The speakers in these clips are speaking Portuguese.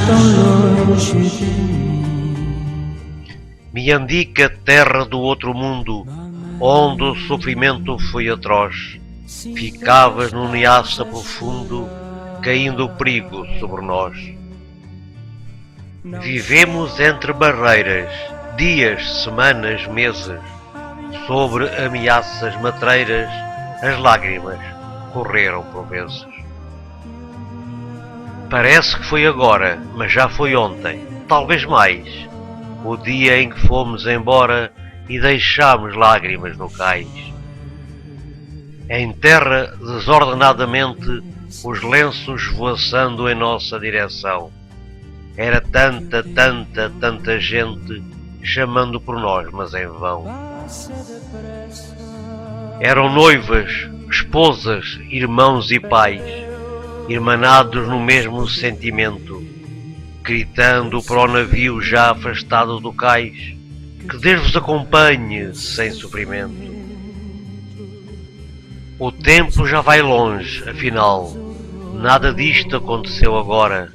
tão longe de mim. Miandica, terra do outro mundo, onde o sofrimento foi atroz, ficavas num niaça profundo, caindo o perigo sobre nós. Vivemos entre barreiras, dias, semanas, meses, sobre ameaças matreiras, as lágrimas correram por vezes. Parece que foi agora, mas já foi ontem, talvez mais, o dia em que fomos embora e deixámos lágrimas no cais. Em terra, desordenadamente, os lenços esvoaçando em nossa direção. Era tanta, tanta, tanta gente chamando por nós, mas em vão. Eram noivas, esposas, irmãos e pais, irmanados no mesmo sentimento, gritando para o navio já afastado do cais, que Deus vos acompanhe sem sofrimento. O tempo já vai longe, afinal, nada disto aconteceu agora,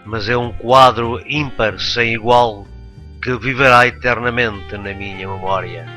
mas é um quadro ímpar sem igual que viverá eternamente na minha memória.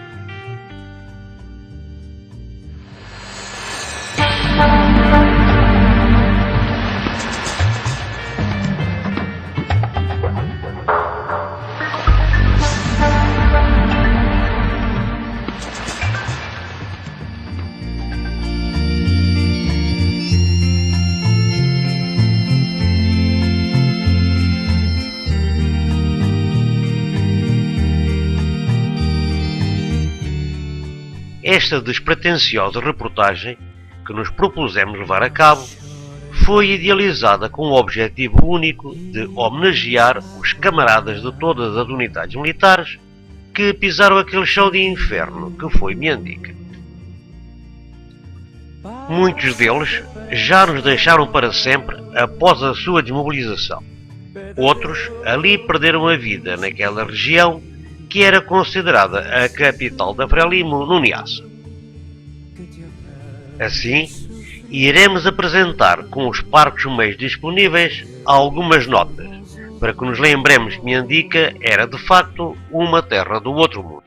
Esta despretensiosa reportagem que nos propusemos levar a cabo foi idealizada com o objetivo único de homenagear os camaradas de todas as unidades militares que pisaram aquele chão de inferno que foi Miandica. Muitos deles já nos deixaram para sempre após a sua desmobilização. Outros ali perderam a vida naquela região que era considerada a capital da Frelimo, no Niassa. Assim, iremos apresentar com os parcos meios disponíveis algumas notas, para que nos lembremos que Miandica era de facto uma terra do outro mundo.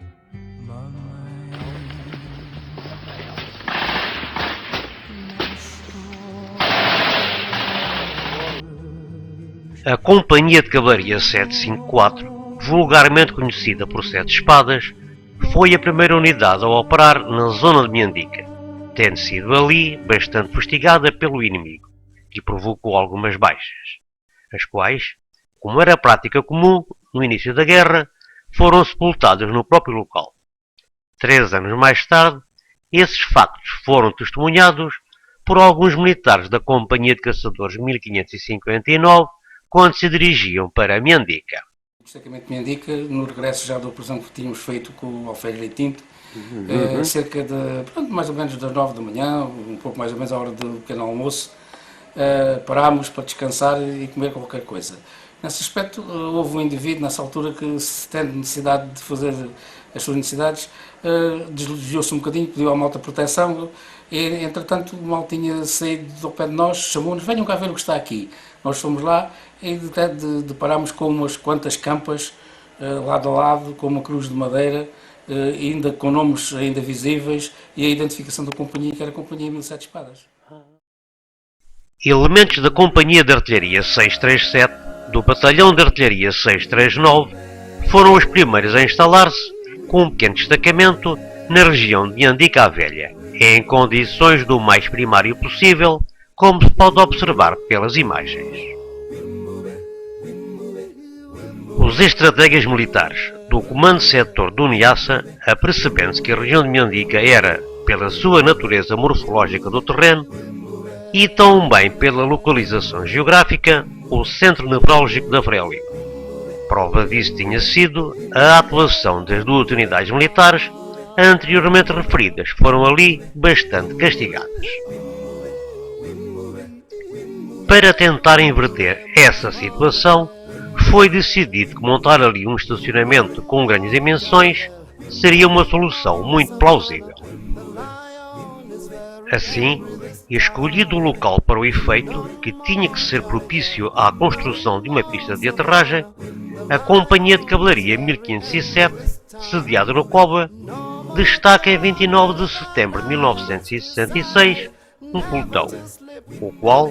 A Companhia de Cavalaria 754, vulgarmente conhecida por Sete Espadas, foi a primeira unidade a operar na zona de Miandica, tendo sido ali bastante fustigada pelo inimigo e provocou algumas baixas, as quais, como era prática comum no início da guerra, foram sepultadas no próprio local. 3 anos mais tarde, esses factos foram testemunhados por alguns militares da Companhia de Caçadores 1559 quando se dirigiam para Miandica. Destacamento de Miandica, no regresso já da operação que tínhamos feito com o Alfredo Leitinto, cerca de, mais ou menos das 9 da manhã, um pouco mais ou menos à hora do pequeno almoço, parámos para descansar e comer qualquer coisa. Nesse aspecto, houve um indivíduo, nessa altura, que, tendo necessidade de fazer as suas necessidades, desviou-se um bocadinho, pediu à malta proteção, e, entretanto, o mal tinha saído do pé de nós, chamou-nos, venham cá ver o que está aqui. Nós fomos lá e deparámos com umas quantas campas, lado a lado, com uma cruz de madeira, ainda com nomes ainda visíveis, e a identificação da companhia, que era a Companhia 17 Espadas. Elementos da Companhia de Artilharia 637, do Batalhão de Artilharia 639, foram os primeiros a instalar-se com um pequeno destacamento na região de Miandica a Velha, em condições do mais primário possível, como se pode observar pelas imagens. Os estrategas militares do Comando Setor do Niassa, apercebendo-se que a região de Miandica era, pela sua natureza morfológica do terreno, e também pela localização geográfica, o centro nevrálgico da Frelimo. Prova disso tinha sido a atuação das 2 unidades militares anteriormente referidas, que foram ali bastante castigadas. Para tentar inverter essa situação, foi decidido que montar ali um estacionamento com grandes dimensões seria uma solução muito plausível. Assim, Escolhido o local para o efeito, que tinha que ser propício à construção de uma pista de aterragem, a Companhia de Cavalaria 1507, sediada no Cova, destaca em 29 de setembro de 1966 um pelotão, o qual,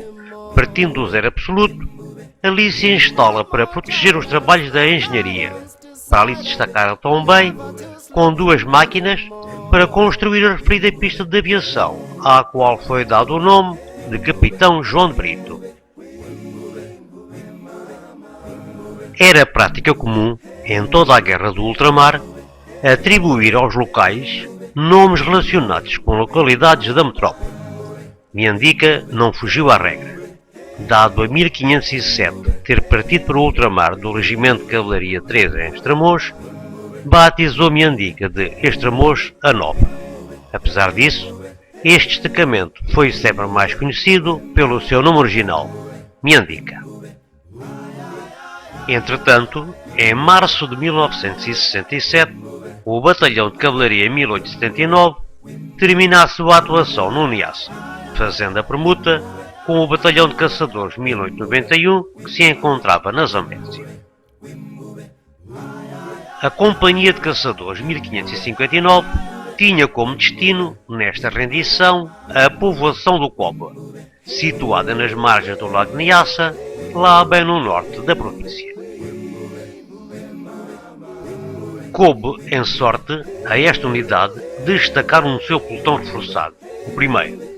partindo do zero absoluto, ali se instala para proteger os trabalhos da engenharia. Para ali se destacaram também, com 2 máquinas, para construir a referida pista de aviação, à qual foi dado o nome de Capitão João de Brito. Era prática comum, em toda a guerra do ultramar, atribuir aos locais nomes relacionados com localidades da metrópole. Miandica não fugiu à regra. Dado a 1507 ter partido para o ultramar do Regimento de Cavalaria 3 em Estremoz, batizou Miandica de Estremoz a Nova. Apesar disso, este destacamento foi sempre mais conhecido pelo seu nome original, Miandica. Entretanto, em março de 1967, o Batalhão de Cavalaria 1879 termina a sua atuação no Niassa, fazendo a permuta com o Batalhão de Caçadores 1891, que se encontrava na Zambésia. A Companhia de Caçadores 1559 tinha como destino, nesta rendição, a povoação do Cova, situada nas margens do Lago Niassa, lá bem no norte da província. Coube, em sorte, a esta unidade destacar um seu pelotão reforçado, o primeiro,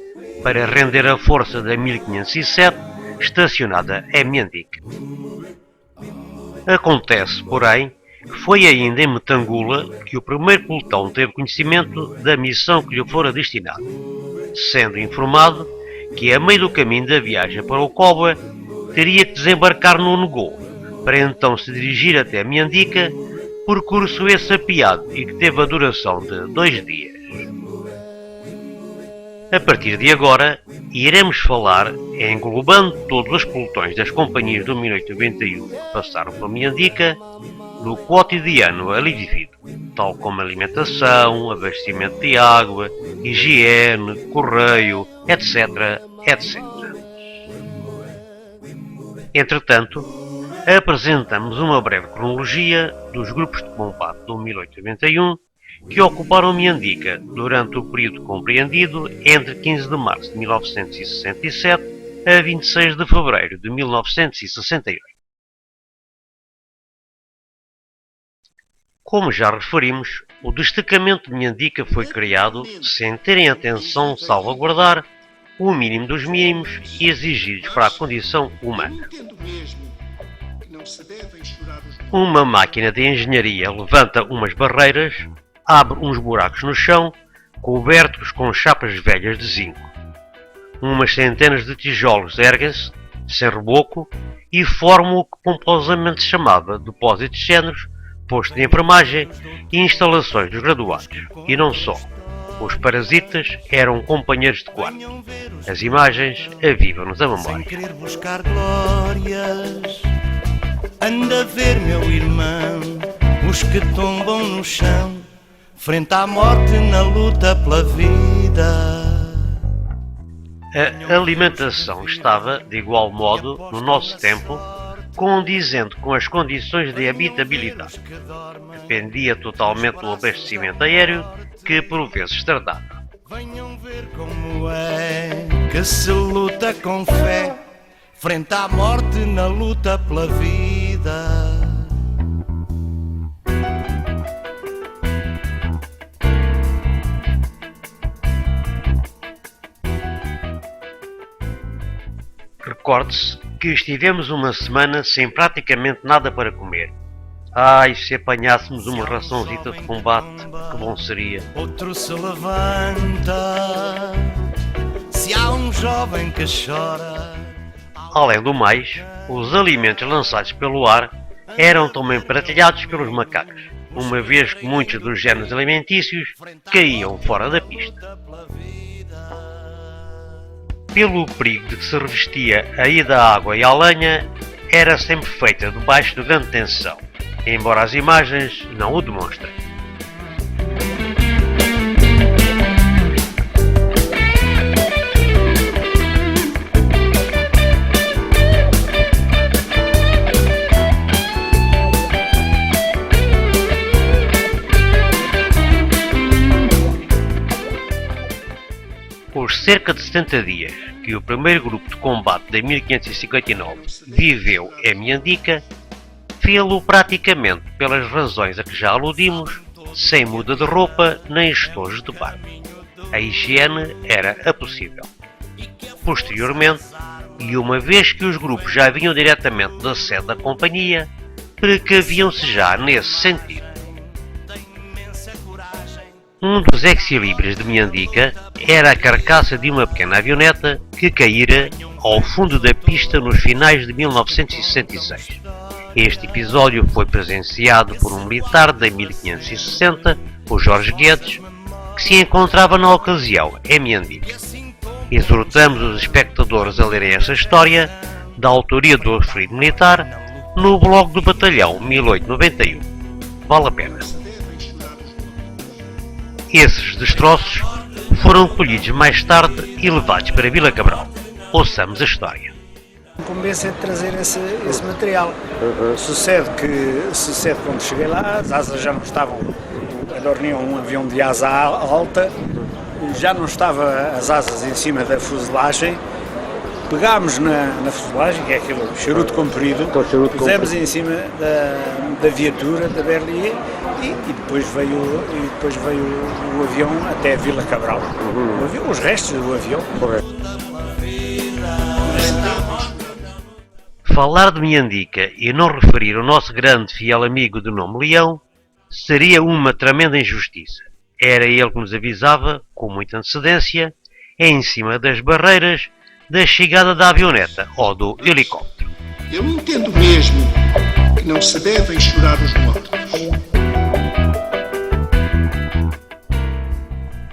para render a força da 1507, estacionada em Miandica. Acontece, porém, que foi ainda em Metangula que o primeiro pelotão teve conhecimento da missão que lhe fora destinada, sendo informado que, a meio do caminho da viagem para o Cova, teria que desembarcar no Negô, para então se dirigir até Miandica, percurso esse apiado e que teve a duração de 2 dias. A partir de agora, iremos falar, englobando todos os pelotões das companhias do 1891 que passaram por Miandica, do cotidiano ali vivido, tal como alimentação, abastecimento de água, higiene, correio, etc, etc. Entretanto, apresentamos uma breve cronologia dos grupos de combate do 1891 que ocuparam Miandica durante o período compreendido entre 15 de março de 1967 a 26 de fevereiro de 1968. Como já referimos, o destacamento de Miandica foi criado sem terem atenção salvaguardar o mínimo dos mínimos exigidos para a condição humana. Uma máquina de engenharia levanta umas barreiras, abre uns buracos no chão, cobertos com chapas velhas de zinco. Umas centenas de tijolos erguem-se, sem reboco, e formam o que pomposamente se chamava depósito de géneros, posto de enfermagem e instalações dos graduados. E não só. Os parasitas eram companheiros de quarto. As imagens avivam-nos a memória. Sem querer buscar glórias, anda a ver, meu irmão, os que tombam no chão, frente à morte na luta pela vida. A alimentação estava, de igual modo, no nosso tempo, condizente com as condições de habitabilidade. Dependia totalmente do abastecimento aéreo, que por vezes tardava. Venham ver como é que se luta com fé, frente à morte na luta pela vida. Recorde-se que estivemos uma semana sem praticamente nada para comer. Ai, se apanhássemos uma raçãozita de combate, que bom seria. Outro se levanta, se há um jovem que chora. Além do mais, os alimentos lançados pelo ar eram também partilhados pelos macacos, uma vez que muitos dos géneros alimentícios caíam fora da pista. Pelo perigo de que se revestia a ida à água e à lenha, era sempre feita debaixo de grande tensão, embora as imagens não o demonstrem. cerca de 70 dias que o primeiro grupo de combate de 1559 viveu em Miandica, fê-lo praticamente pelas razões a que já aludimos, sem muda de roupa nem estojos de barba. A higiene era a possível. Posteriormente, e uma vez que os grupos já vinham diretamente da sede da companhia, precaviam-se já nesse sentido. Um dos ex-libris de Miandica era a carcaça de uma pequena avioneta que caíra ao fundo da pista nos finais de 1966. Este episódio foi presenciado por um militar de 1560, o Jorge Guedes, que se encontrava na ocasião em Miandica. Exortamos os espectadores a lerem essa história, da autoria do referido militar, no blog do Batalhão 1891. Vale a pena. Esses destroços foram colhidos mais tarde e levados para Vila Cabral. Ouçamos a história. A incumbência de trazer esse material. Sucede quando cheguei lá, as asas já não estavam, adorniam um avião de asa alta, já não estava as asas em cima da fuselagem. Pegámos na fuselagem, que é aquele charuto comprido, pusemos em cima da viatura da Berlier e depois veio o avião até Vila Cabral. Os restos do avião. Falar de Miandica e não referir o nosso grande fiel amigo de nome Leão seria uma tremenda injustiça. Era ele que nos avisava, com muita antecedência, em cima das barreiras, da chegada da avioneta ou do helicóptero. Eu entendo mesmo que não se devem chorar os mortos.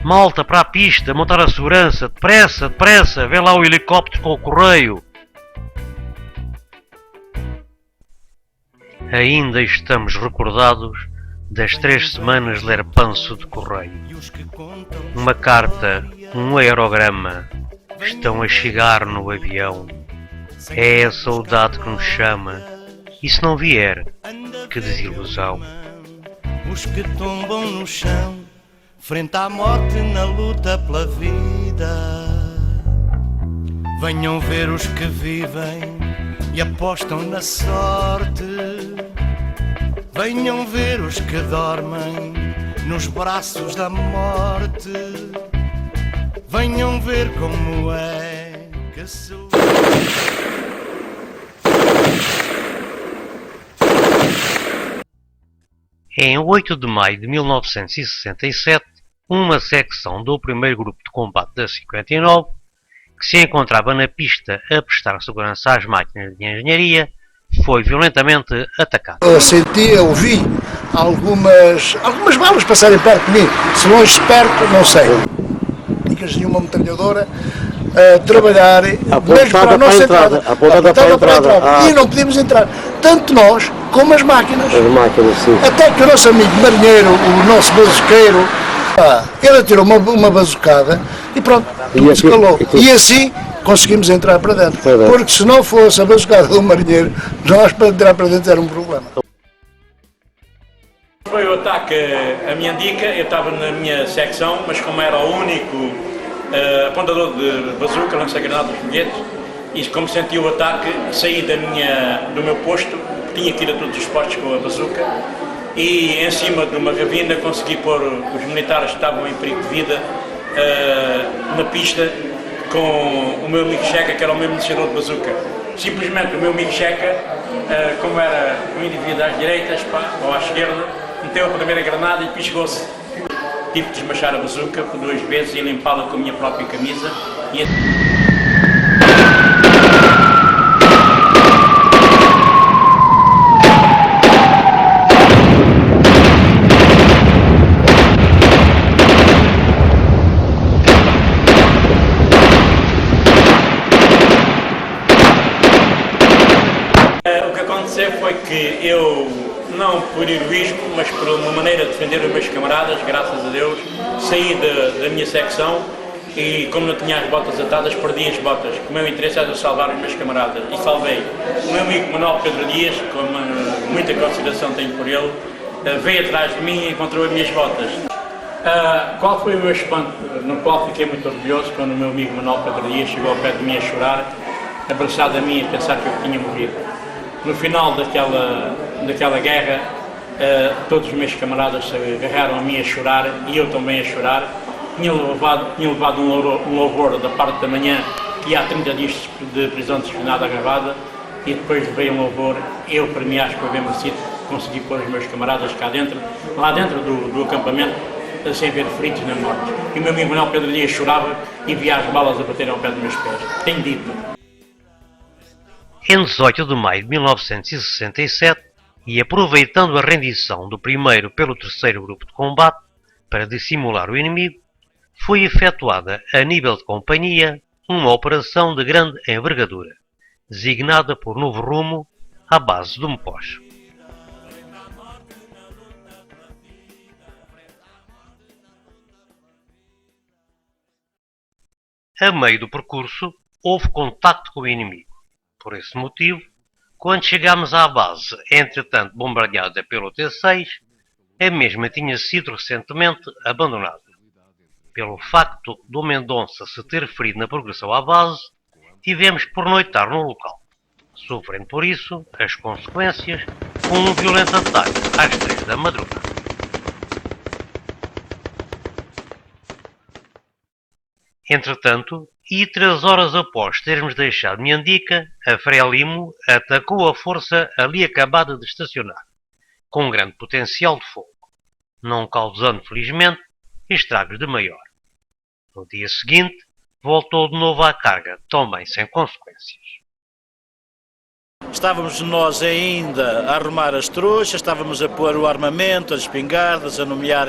Malta, para a pista, montar a segurança, depressa, depressa, vê lá o helicóptero com o correio. Ainda estamos recordados das 3 semanas de lerpanço de correio. Uma carta, um aerograma, estão a chegar no avião. É a saudade que nos chama. E se não vier, que desilusão. Os que tombam no chão, frente à morte na luta pela vida. Venham ver os que vivem e apostam na sorte. Venham ver os que dormem nos braços da morte. Venham ver como é que se... Em 8 de maio de 1967, uma secção do primeiro grupo de combate da 59, que se encontrava na pista a prestar segurança às máquinas de engenharia, foi violentamente atacada. Ouvi algumas balas passarem perto de mim, se longe se perto, não sei. E que tinha uma metralhadora a trabalhar mesmo para a nossa entrada, apontada para a entrada. E não podíamos entrar, tanto nós como as máquinas. Sim. Até que o nosso amigo marinheiro, o nosso bazuqueiro, ele atirou uma bazucada e pronto, tudo se calou. E assim conseguimos entrar para dentro, porque se não fosse a bazucada do marinheiro, nós para entrar para dentro era um problema. Foi o ataque a Miandica, eu estava na minha secção, mas como era o único apontador de bazuca, lança-granadas de foguetes, e como senti o ataque, saí do meu posto, tinha que ir a todos os postos com a bazuca, e em cima de uma ravina consegui pôr os militares que estavam em perigo de vida na pista com o meu amigo Checa, que era o mesmo iniciador de bazuca. Simplesmente o meu amigo Checa, como era um indivíduo às direitas ou à esquerda, meteu a primeira granada e piscou-se. Tive de desmachar a bazuca por 2 vezes e limpá-la com a minha própria camisa. O que aconteceu foi que eu, não por heroísmo, mas por uma maneira de defender os meus camaradas, graças a Deus, saí da minha secção e, como não tinha as botas atadas, perdi as botas. O meu interesse era salvar os meus camaradas e salvei. O meu amigo Manuel Pedro Dias, com muita consideração tenho por ele, veio atrás de mim e encontrou as minhas botas. Qual foi o meu espanto, no qual fiquei muito orgulhoso, quando o meu amigo Manuel Pedro Dias chegou ao pé de mim a chorar, abraçado a mim e pensar que eu tinha morrido. No final daquela guerra, todos os meus camaradas se agarraram a mim a chorar e eu também a chorar. Tinha levado um louvor da parte da manhã, que há 30 dias de prisão disciplinada agravada, e depois veio um louvor. Eu, para mim, acho que foi bem merecido, consegui pôr os meus camaradas cá dentro, lá dentro do acampamento, sem ver feridos nem mortos. E o meu amigo Manuel Pedro Dias chorava e via as balas a baterem ao pé dos meus pés. Tenho dito. Em 18 de maio de 1967, e aproveitando a rendição do primeiro pelo terceiro grupo de combate para dissimular o inimigo, foi efetuada a nível de companhia uma operação de grande envergadura, designada por Novo Rumo à base do Mpox. A meio do percurso, houve contacto com o inimigo. Por esse motivo, quando chegámos à base, entretanto bombardeada pelo T-6, a mesma tinha sido recentemente abandonada. Pelo facto do Mendonça se ter ferido na progressão à base, tivemos por noitar no local, sofrendo por isso as consequências com um violento ataque às 3 da madrugada. Entretanto, e 3 horas após termos deixado Miandica, a Frelimo atacou a força ali acabada de estacionar, com grande potencial de fogo, não causando, felizmente, estragos de maior. No dia seguinte, voltou de novo à carga, também sem consequências. Estávamos nós ainda a arrumar as trouxas, estávamos a pôr o armamento, as espingardas, a nomear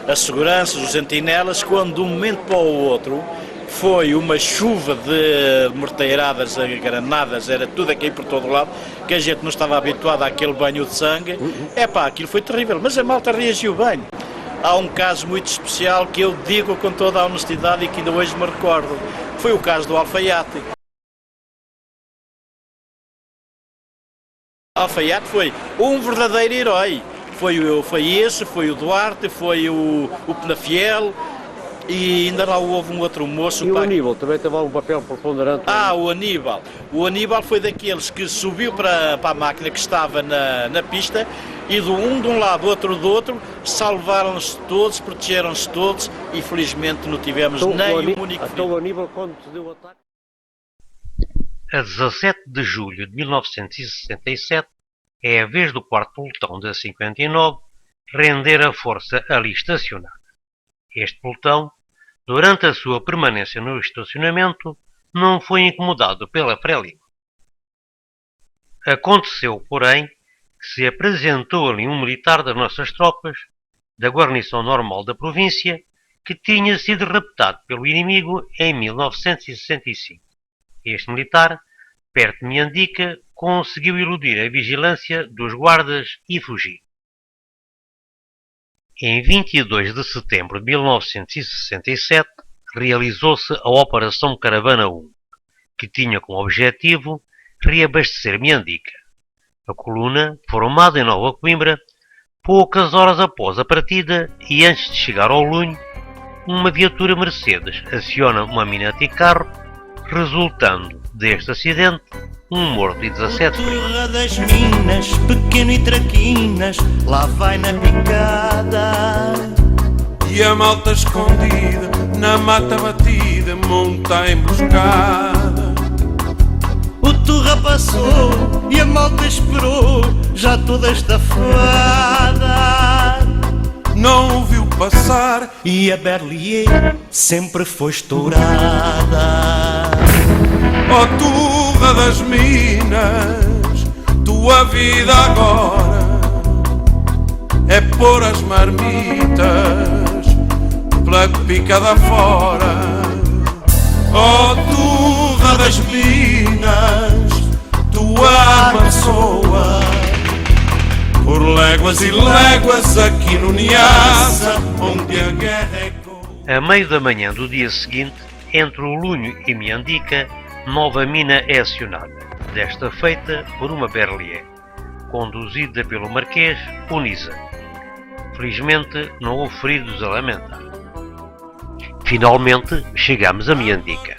as seguranças, os sentinelas, quando de um momento para o outro foi uma chuva de morteiradas, granadas, era tudo aqui por todo lado, que a gente não estava habituado àquele banho de sangue. Aquilo foi terrível, mas a malta reagiu bem. Há um caso muito especial que eu digo com toda a honestidade e que ainda hoje me recordo. Foi o caso do Alfaiate. Alfaiate foi um verdadeiro herói. Foi o Duarte, foi o Penafiel e ainda lá houve um outro moço. E o Aníbal também teve um papel preponderante. O Aníbal. O Aníbal foi daqueles que subiu para a máquina que estava na pista e de um lado, outro do outro, salvaram-se todos, protegeram-se todos e felizmente não tivemos nem um único ferido. O Aníbal, quando se deu o ataque? A 17 de julho de 1967, é a vez do 4º pelotão da 59 render a força ali estacionada. Este pelotão, durante a sua permanência no estacionamento, não foi incomodado pela Frelimo. Aconteceu, porém, que se apresentou ali um militar das nossas tropas, da guarnição normal da província, que tinha sido raptado pelo inimigo em 1965. Este militar, perto de Miandica, conseguiu eludir a vigilância dos guardas e fugir. Em 22 de setembro de 1967, realizou-se a Operação Caravana 1, que tinha como objetivo reabastecer Miandica. A coluna, formada em Nova Coimbra, poucas horas após a partida e antes de chegar ao Lunho, uma viatura Mercedes aciona uma mina anticarro, resultando deste acidente um morto e 17 feridos. Turra das minas, pequeno e traquinas, lá vai na picada. E a malta escondida, na mata batida, monta emboscada. O Turra passou e a malta esperou, já toda estafada. Não o viu passar e a Berlier sempre foi estourada. Ó Turra das minas, tua vida agora é pôr as marmitas pela picada fora. Ó Turra das minas, tua abençoa por léguas e léguas aqui no Niassa, onde a guerra é com... A meio da manhã do dia seguinte, entre o Lunho e Miandica, nova mina é acionada, desta feita por uma Berlier, conduzida pelo Marquês Uniza. Felizmente não houve feridos a lamentar. Finalmente chegamos a Miandica.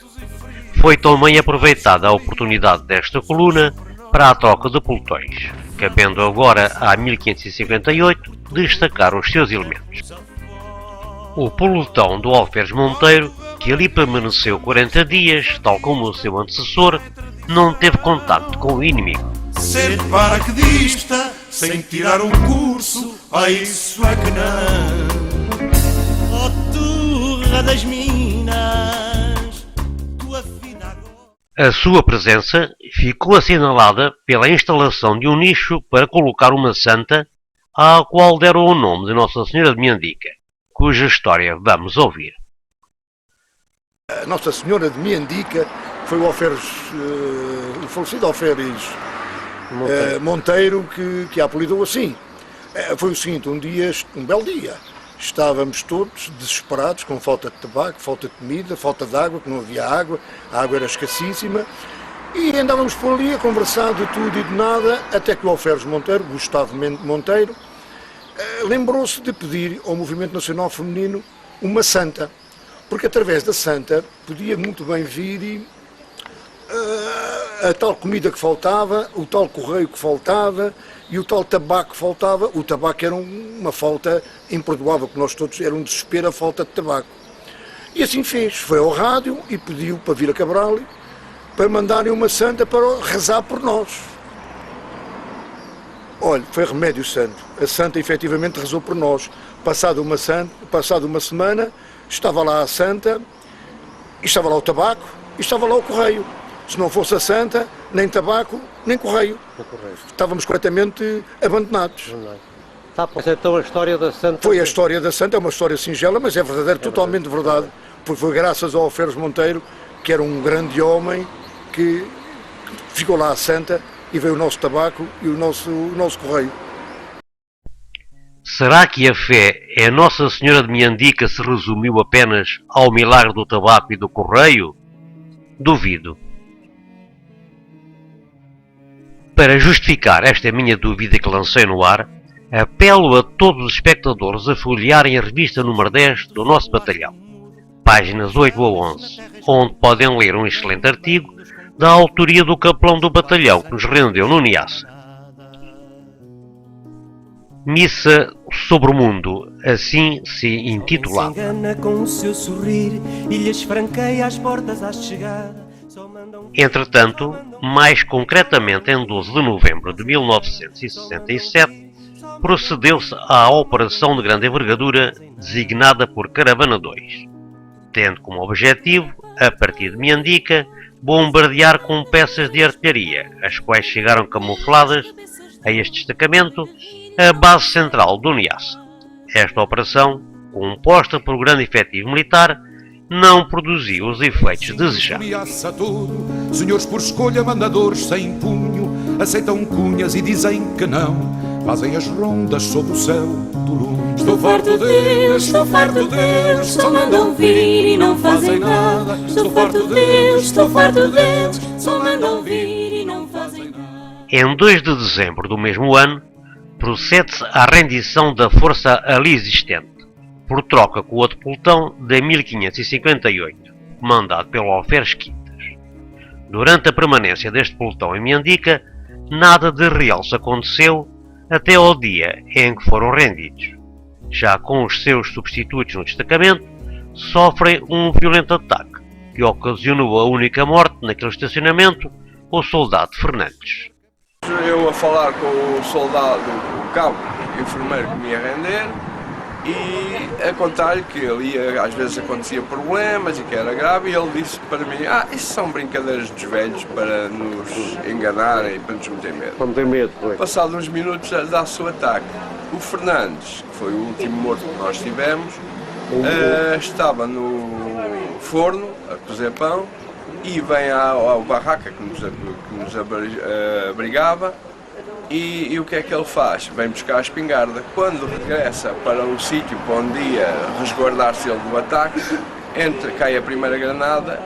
Foi também aproveitada a oportunidade desta coluna para a troca de pelotões, cabendo agora a 1558 destacar os seus elementos. O pelotão do Alferes Monteiro, que ali permaneceu 40 dias, tal como o seu antecessor, não teve contacto com o inimigo. Ser paraquedista sem tirar um curso, a isso é que não. Oh, turra das minas, tua vida agora. A sua presença ficou assinalada pela instalação de um nicho para colocar uma santa, à qual deram o nome de Nossa Senhora de Miandica, cuja história vamos ouvir. A Nossa Senhora de Miandica foi o Alferes, o falecido Alferes Monteiro que a apelidou assim. Foi o seguinte, um belo dia, estávamos todos desesperados com falta de tabaco, falta de comida, falta de água, que não havia água, a água era escassíssima, e andávamos por ali a conversar de tudo e de nada, até que o Alferes Monteiro, Gustavo Monteiro, lembrou-se de pedir ao Movimento Nacional Feminino uma santa, porque através da santa podia muito bem vir a tal comida que faltava, o tal correio que faltava e o tal tabaco que faltava. O tabaco era uma falta imperdoável, que nós todos, era um desespero a falta de tabaco. E assim fez, foi ao rádio e pediu para vir a Cabral para mandarem uma santa para rezar por nós. Olha, foi remédio santo. A santa efetivamente rezou por nós. Passado uma semana, estava lá a santa, e estava lá o tabaco, e estava lá o correio. Se não fosse a santa, nem tabaco, nem correio. Estávamos completamente abandonados. Então a história da santa... Foi a história da santa, é uma história singela, mas é verdadeira, totalmente verdade. Porque foi graças ao Alferes Monteiro, que era um grande homem, que ficou lá a santa e veio o nosso tabaco e o nosso correio. Será que a fé em Nossa Senhora de Miandica se resumiu apenas ao milagre do tabaco e do correio? Duvido. Para justificar esta minha dúvida que lancei no ar, apelo a todos os espectadores a folhearem a revista número 10 do nosso batalhão, páginas 8 a 11, onde podem ler um excelente artigo da autoria do capelão do batalhão que nos rendeu no Niassa. Missa sobre o mundo, assim se intitulava. Se engana com o seu sorrir e lhe esfranqueia as portas à chegada. Entretanto, mais concretamente em 12 de novembro de 1967, procedeu-se à operação de grande envergadura designada por Caravana 2, tendo como objetivo, a partir de Miandica, bombardear com peças de artilharia, as quais chegaram camufladas a este destacamento a base central do Niassa. Esta operação, composta por grande efetivo militar, não produziu os efeitos desejados. Senhores por escolha, mandadores sem punho, aceitam cunhas e dizem que não. Fazem as rondas sob o céu do lume. Estou farto deles, só mandam vir e não fazem nada. Estou farto deles, só mandam vir e não fazem nada. Em 2 de dezembro do mesmo ano, procede-se à rendição da força ali existente, por troca com o outro pelotão de 1558, comandado pelo Alferes Quintas. Durante a permanência deste pelotão em Miandica, nada de real se aconteceu até ao dia em que foram rendidos. Já com os seus substitutos no destacamento, sofrem um violento ataque, que ocasionou a única morte naquele estacionamento, o soldado Fernandes. Eu a falar com o soldado, o cabo, enfermeiro que me ia render, e a contar-lhe que ali às vezes acontecia problemas e que era grave, e ele disse para mim: isso são brincadeiras dos velhos para nos enganarem e para nos meter medo. Para meter medo, foi. Passados uns minutos dá-se o ataque. O Fernandes, que foi o último morto que nós tivemos, estava no forno a cozer pão e vem ao barraca que nos abrigava. E o que é que ele faz? Vem buscar a espingarda. Quando regressa para o sítio para onde ia resguardar-se ele do ataque, cai a primeira granada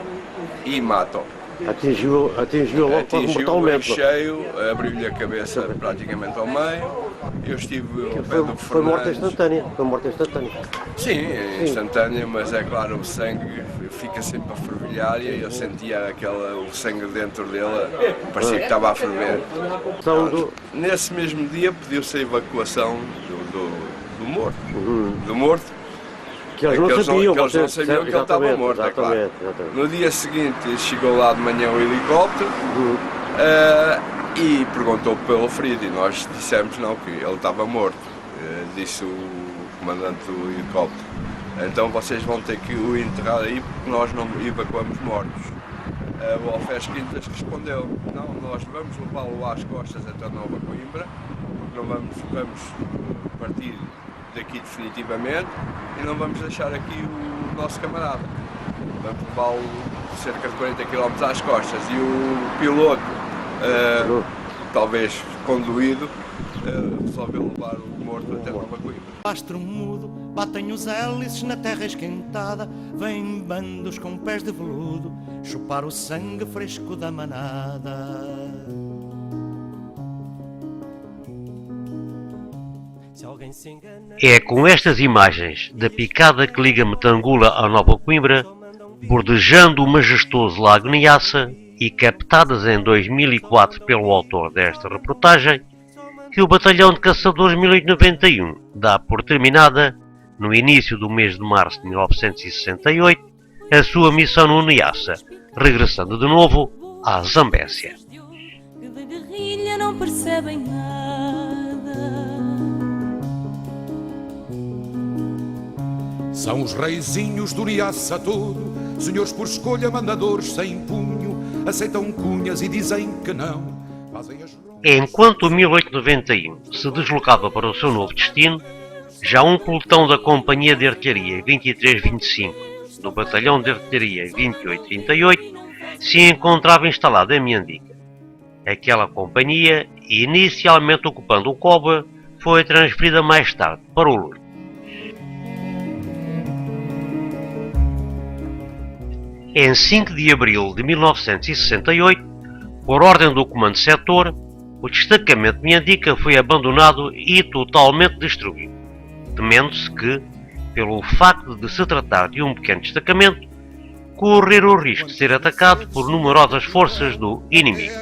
e mata-o. Atingiu logo atingiu em mortalmente. cheio, abriu-lhe a cabeça praticamente ao meio. Eu estive ao pé do Foi morte Fernandes. instantânea. Foi morte instantânea. Sim, é instantânea, mas é claro, o sangue fica sempre a fervilhar e eu sentia o sangue dentro dele, parecia que estava a ferver. Nesse mesmo dia pediu-se a evacuação do morto. Do morto. Que eles não sabiam, que ele estava morto, é claro. No dia seguinte chegou lá de manhã o helicóptero e perguntou pelo ferido e nós dissemos não, que ele estava morto, disse o comandante do helicóptero. Então vocês vão ter que o enterrar aí porque nós não evacuamos mortos. O Alferes Quintas respondeu, não, nós vamos levá-lo às costas até Nova Coimbra, porque não vamos partir daqui definitivamente e não vamos deixar aqui o nosso camarada. Vamos levá-lo cerca de 40 km às costas e o piloto, talvez conduído, resolveu levar o morto até Nova Coimbra. Astro mudo, batem os hélices na terra esquentada, vêm bandos com pés de veludo, chupar o sangue fresco da manada. É com estas imagens da picada que liga Metangula a Nova Coimbra, bordejando o majestoso Lago Niassa e captadas em 2004 pelo autor desta reportagem, que o Batalhão de Caçadores 1891 dá por terminada, no início do mês de março de 1968, a sua missão no Niassa, regressando de novo à Zambésia. Que da guerrilha não percebem nada. São os reizinhos do Niassa todo, senhores por escolha, mandadores sem punho, aceitam cunhas e dizem que não. Fazem as... Enquanto o 1891 se deslocava para o seu novo destino, já um pelotão da Companhia de Artilharia 2325 do Batalhão de Artilharia 2838 se encontrava instalado em Miandica. Aquela companhia, inicialmente ocupando o Coba, foi transferida mais tarde para o Louro. Em 5 de abril de 1968, por ordem do Comando Setor, o destacamento de Miandica foi abandonado e totalmente destruído, temendo-se que, pelo facto de se tratar de um pequeno destacamento, correr o risco de ser atacado por numerosas forças do inimigo.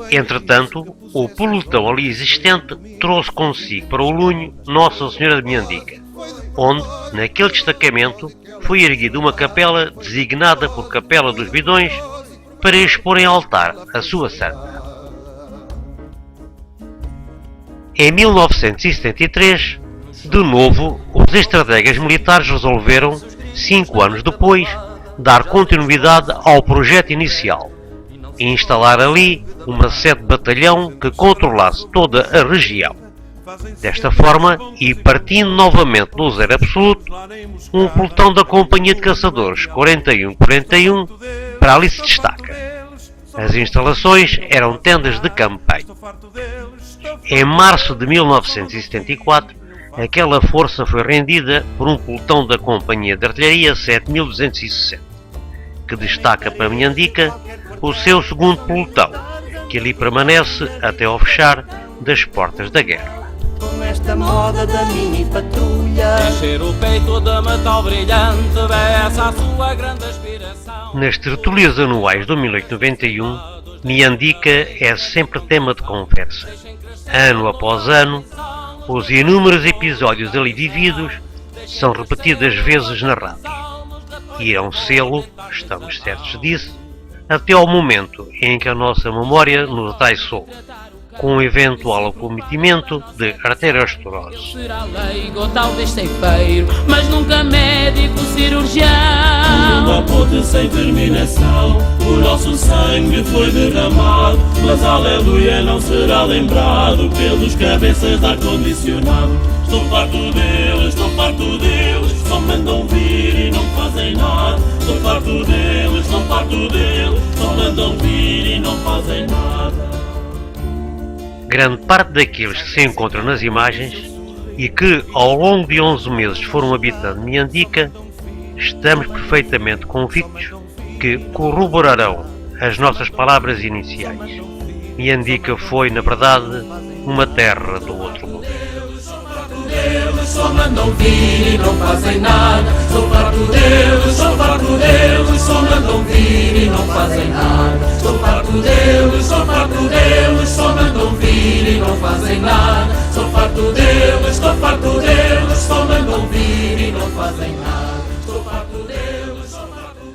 Entretanto, o pelotão ali existente trouxe consigo para o Lunho Nossa Senhora de Miandica, onde, naquele destacamento, foi erguida uma capela designada por Capela dos Bidões para expor em altar a sua santa. Em 1973, de novo, os estrategas militares resolveram, 5 anos depois, dar continuidade ao projeto inicial e instalar ali uma sede de batalhão que controlasse toda a região. Desta forma, e partindo novamente do zero absoluto, um pelotão da Companhia de Caçadores 4141 para ali se destaca. As instalações eram tendas de campanha. Em março de 1974, aquela força foi rendida por um pelotão da Companhia de Artilharia 7260, que destaca para Miandica o seu segundo pelotão, que ali permanece até ao fechar das portas da guerra. Com esta moda da mini patrulha, encher o peito de metal brilhante, essa a sua grande aspiração. Nas tertulias anuais do 1891, Miandica é sempre tema de conversa. Ano após ano, os inúmeros episódios ali vividos são repetidas vezes narrados. E irão sê-lo, estamos certos disso, até ao momento em que a nossa memória nos traiçoou, com um eventual acometimento de arteriosclerose. Será leigo, talvez ceifeiro, mas nunca médico cirurgião. Por uma ponte sem terminação, o nosso sangue foi derramado, mas aleluia não será lembrado pelos cabeças de ar-condicionado. Estou farto deles, só mandam vir e não fazem nada. Estou farto deles, só mandam vir e não fazem nada. Grande parte daqueles que se encontram nas imagens e que ao longo de 11 meses foram habitando Miandica, estamos perfeitamente convictos que corroborarão as nossas palavras iniciais. Miandica foi, na verdade, uma terra do outro mundo. Eles só mandam vir e não fazem nada. Sou farto deles, só mandam vir e não fazem nada. Sou farto deles,